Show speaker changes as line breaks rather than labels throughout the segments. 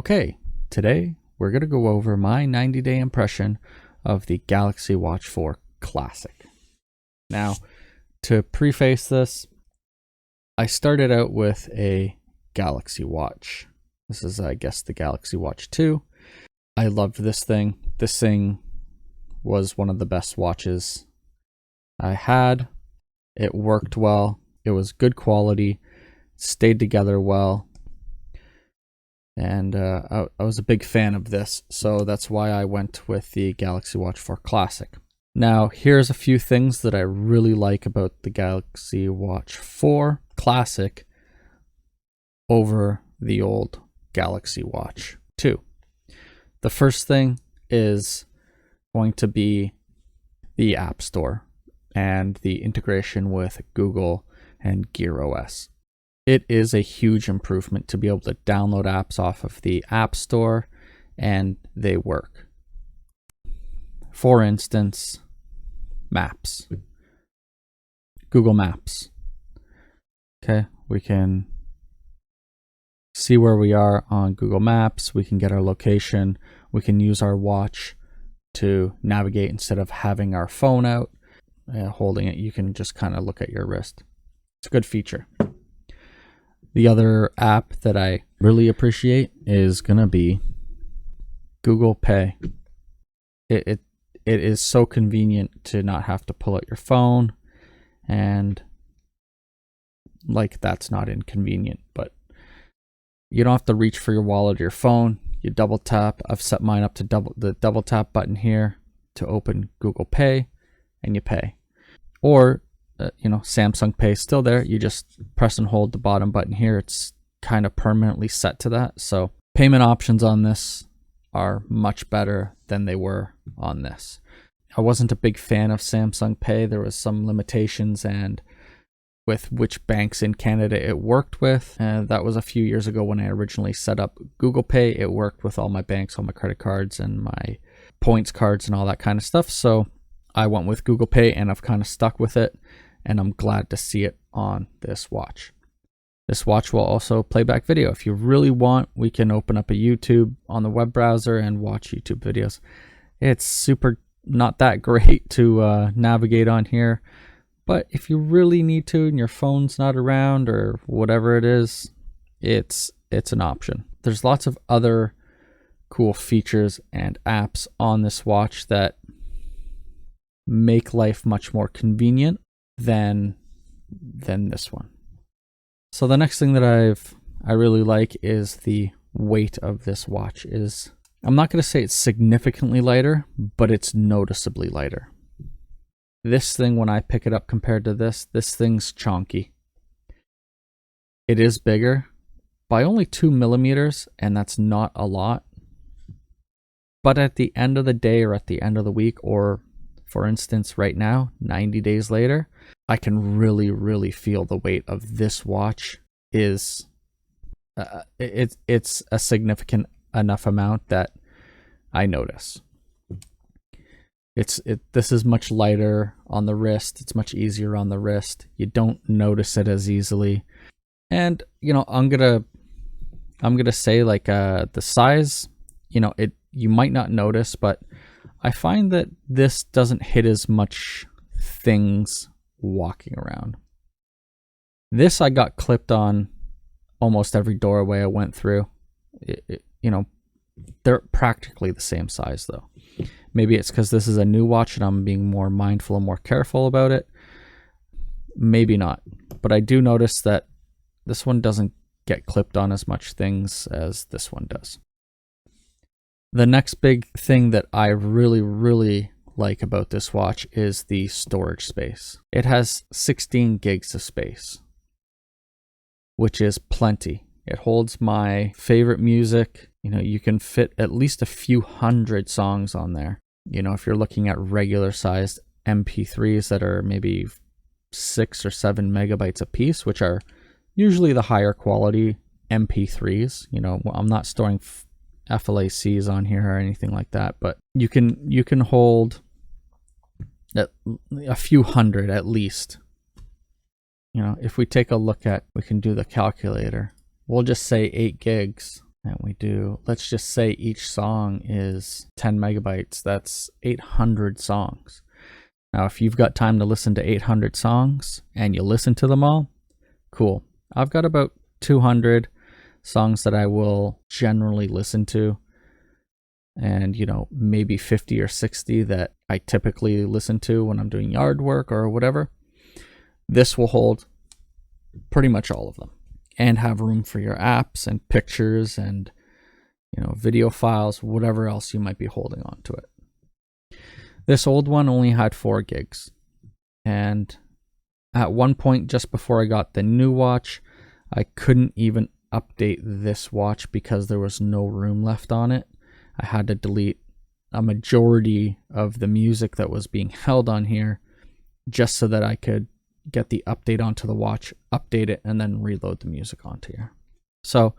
Okay, today we're going to go over my 90-day impression of the Galaxy Watch 4 Classic. Now, to preface this, I started out with a Galaxy Watch. This is, I guess, the Galaxy Watch 2. I loved this thing. This thing was one of the best watches I had. It worked well. It was good quality, stayed together well. And I was a big fan of this, so that's why I went with the Galaxy Watch 4 Classic. Now, here's a few things that I really like about the Galaxy Watch 4 Classic over the old Galaxy Watch 2. The first thing is going to be the App Store and the integration with Google and Gear OS. It is a huge improvement to be able to download apps off of the App Store and they work. For instance, Maps. Google Maps. Okay, we can see where we are on Google Maps. We can get our location. We can use our watch to navigate instead of having our phone out. Holding it, you can just kind of look at your wrist. It's a good feature. The other app that I really appreciate is going to be Google Pay. It is so convenient to not have to pull out your phone, and like that's not inconvenient, but you don't have to reach for your wallet or your phone. You double tap. I've set mine up to the double tap button here to open Google Pay, and you pay. Or Samsung Pay is still there. You just press and hold the bottom button here. It's kind of permanently set to that. So payment options on this are much better than they were on this. I wasn't a big fan of Samsung Pay. There was some limitations and with which banks in Canada it worked with. That was a few years ago when I originally set up Google Pay. It worked with all my banks, all my credit cards and my points cards and all that kind of stuff. So I went with Google Pay and I've kind of stuck with it. And I'm glad to see it on this watch. This watch will also play back video. If you really want, we can open up a YouTube on the web browser and watch YouTube videos. It's super not that great to navigate on here, but if you really need to and your phone's not around or whatever it is, it's an option. There's lots of other cool features and apps on this watch that make life much more convenient than this one. So the next thing that I really like is the weight of this watch. I'm not going to say it's significantly lighter, but it's noticeably lighter. This thing, when I pick it up compared to this thing's chonky. It is bigger by only 2 millimeters, and that's not a lot. But at the end of the day or at the end of the week, or for instance, right now, 90 days later, I can really, really feel the weight of this watch is, it's a significant enough amount that I notice. This is much lighter on the wrist. It's much easier on the wrist. You don't notice it as easily. And, I'm gonna say like, the size, you might not notice, but I find that this doesn't hit as much things walking around. This I got clipped on almost every doorway I went through. They're practically the same size though. Maybe it's because this is a new watch and I'm being more mindful and more careful about it. Maybe not. But I do notice that this one doesn't get clipped on as much things as this one does. The next big thing that I really, really like about this watch is the storage space. It has 16 gigs of space, which is plenty. It holds my favorite music. You can fit at least a few hundred songs on there. If you're looking at regular sized MP3s that are maybe 6 or 7 megabytes a piece, which are usually the higher quality MP3s. I'm not storing FLACs on here or anything like that, but you can hold a few hundred at least. If we take a look at, we can do the calculator. We'll just say 8 gigs. and we do, let's just say each song is 10 megabytes. That's 800 songs. Now, if you've got time to listen to 800 songs and you listen to them all, cool. I've got about 200 songs that I will generally listen to, and maybe 50 or 60 that I typically listen to when I'm doing yard work or whatever. This will hold pretty much all of them and have room for your apps and pictures and video files, whatever else you might be holding on to it. This old one only had 4 gigs, and at one point just before I got the new watch, I couldn't even update this watch because there was no room left on it. I had to delete a majority of the music that was being held on here just so that I could get the update onto the watch, update it, and then reload the music onto here. So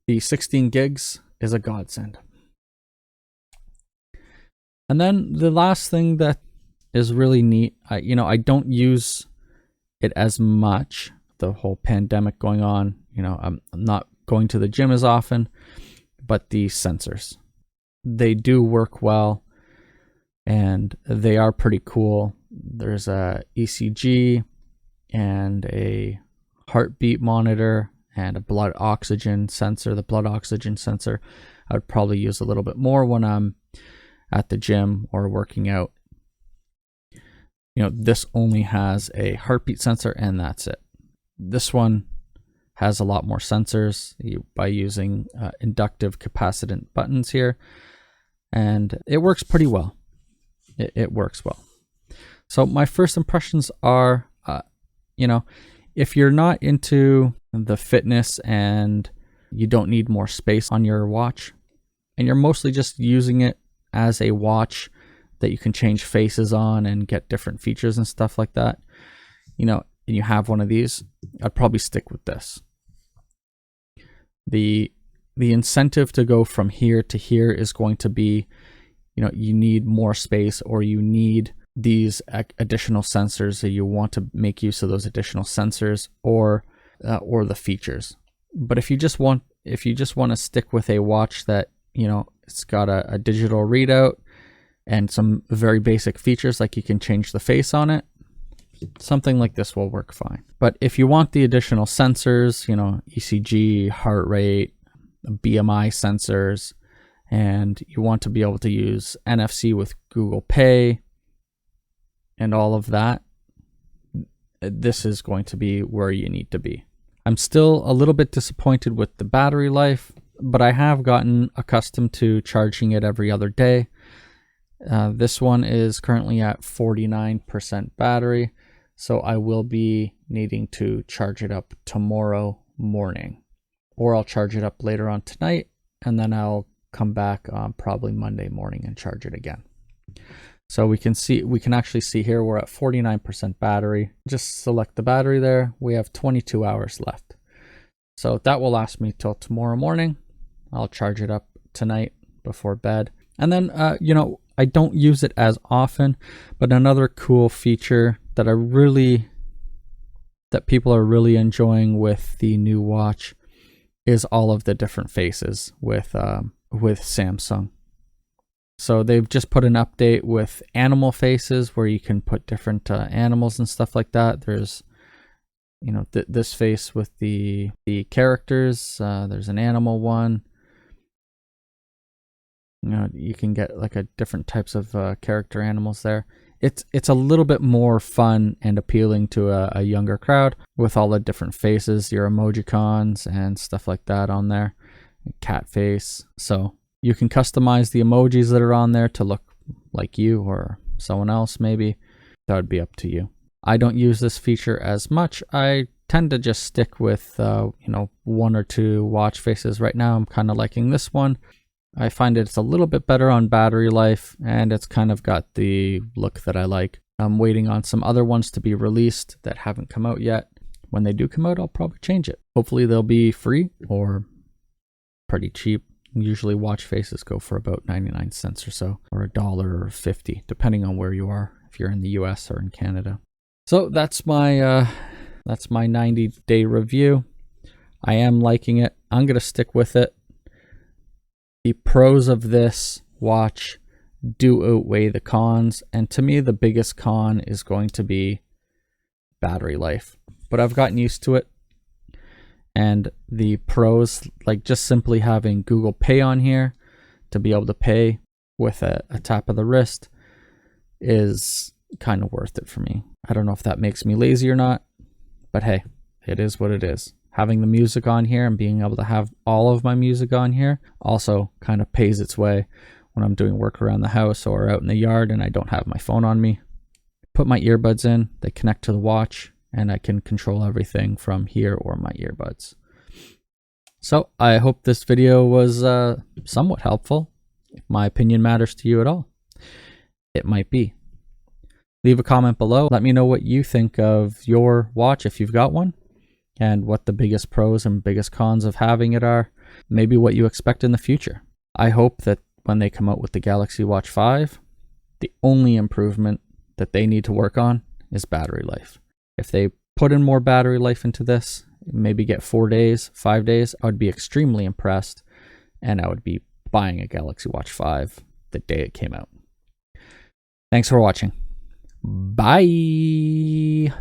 the 16 gigs is a godsend. And then the last thing that is really neat, I don't use it as much. The whole pandemic going on, I'm not going to the gym as often, but the sensors, they do work well and they are pretty cool. There's a ECG and a heartbeat monitor and a blood oxygen sensor. The blood oxygen sensor I would probably use a little bit more when I'm at the gym or working out. This only has a heartbeat sensor and that's it. This one has a lot more sensors by using inductive capacitance buttons here, and it works pretty well. It works well. So my first impressions are, if you're not into the fitness and you don't need more space on your watch, and you're mostly just using it as a watch that you can change faces on and get different features and stuff like that, and you have one of these, I'd probably stick with this. The incentive to go from here to here is going to be, you need more space, or you need these additional sensors, that you want to make use of those additional sensors or the features. But if you just want to stick with a watch that, it's got a digital readout and some very basic features, like you can change the face on it, something like this will work fine. But if you want the additional sensors, ECG, heart rate, BMI sensors, and you want to be able to use NFC with Google Pay and all of that, this is going to be where you need to be. I'm still a little bit disappointed with the battery life, but I have gotten accustomed to charging it every other day. This one is currently at 49% battery, so I will be needing to charge it up tomorrow morning, or I'll charge it up later on tonight, and then I'll come back on probably Monday morning and charge it again. So we can actually see here we're at 49% battery. Just select the battery there. We have 22 hours left. So that will last me till tomorrow morning. I'll charge it up tonight before bed. And then, I don't use it as often, but another cool feature that people are really enjoying with the new watch is all of the different faces with Samsung. So they've just put an update with animal faces where you can put different animals and stuff like that. There's, this face with the characters. There's an animal one. You can get like a different types of character animals there. It's a little bit more fun and appealing to a younger crowd with all the different faces, your emojicons and stuff like that on there. Cat face. So you can customize the emojis that are on there to look like you or someone else maybe. That would be up to you. I don't use this feature as much. I tend to just stick with, one or two watch faces. Right now I'm kind of liking this one. I find it's a little bit better on battery life, and it's kind of got the look that I like. I'm waiting on some other ones to be released that haven't come out yet. When they do come out, I'll probably change it. Hopefully they'll be free or pretty cheap. Usually watch faces go for about 99 cents or so, or $1.50, depending on where you are, if you're in the US or in Canada. So that's my 90-day review. I am liking it. I'm going to stick with it. The pros of this watch do outweigh the cons, and to me the biggest con is going to be battery life. But I've gotten used to it. And the pros, like just simply having Google Pay on here to be able to pay with a tap of the wrist, is kind of worth it for me. I don't know if that makes me lazy or not, but hey, it is what it is. Having the music on here and being able to have all of my music on here also kind of pays its way when I'm doing work around the house or out in the yard and I don't have my phone on me. Put my earbuds in, they connect to the watch, and I can control everything from here or my earbuds. So I hope this video was somewhat helpful. If my opinion matters to you at all, it might be. Leave a comment below. Let me know what you think of your watch if you've got one, and what the biggest pros and biggest cons of having it are. Maybe what you expect in the future. I hope that when they come out with the Galaxy Watch 5, the only improvement that they need to work on is battery life. If they put in more battery life into this, maybe get 4 days, 5 days, I would be extremely impressed, and I would be buying a Galaxy Watch 5 the day it came out. Thanks for watching. Bye.